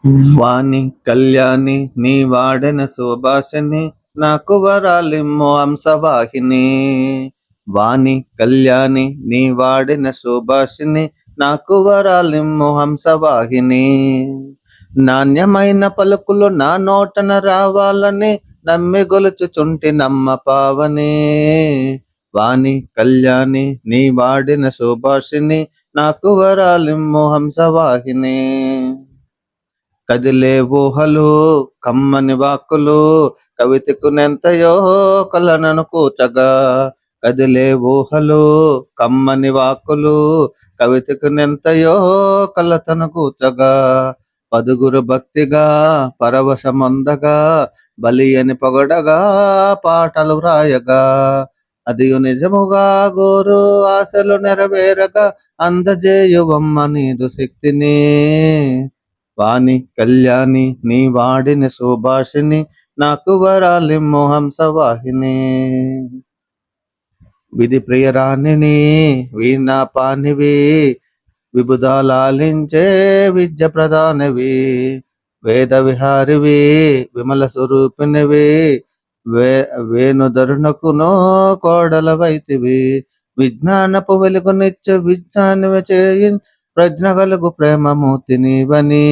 వాణి కళ్యాణి నీ వాడన సుభాషిణి నాకు వరాలిమ్మో హంసవాహిని. వాణి కళ్యాణి నీ వాడిన సుభాషిణి నాకు వరాలిమ్మో హంసవాహిని. నాణ్యమైన పలుకులు నా నోటన రావాలని నమ్మి గొలుచుచుంటి నమ్మ పావని. వాణి కళ్యాణి నీ వాడిన సుభాషిని నాకు వరాలిమ్మో హంసవాహిని. కదిలే ఊహలు కమ్మని వాక్కులు కవితకునెంతయో కలనను కూచగా. కదిలే ఊహలు కమ్మని వాక్కులు కవితకునెంతయో కలతను కూచగా. పదుగురు భక్తిగా పరవశమొందగా బలి అని పొగడగా పాటలు వ్రాయగా. అదియు నిజముగా గోరు ఆశలు నెరవేరగా అందజేయువమ్మ నీదు శక్తిని. వాణి కళ్యాణి నీ వాడిన సుభాషిని నాకు వరాలిమ్మో హంసవాహిని. విధి ప్రియరాణిని వీణా పానివి విబుధాలాలించే విద్య ప్రధానవి. వేద విహారివి విమల స్వరూపినివి వేణుధరునకునో కోడలవైతివి. విజ్ఞానపు వెలుగునిచ్చే విజ్ఞానమే చేయి ప్రజ్ఞ కలుగు ప్రేమమూర్తి నీవని.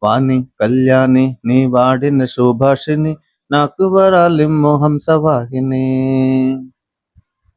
వాణి కళ్యాణి నీ వాడిన సుభాషిని నాకు వరాలిమ్మో హంసవాహిని.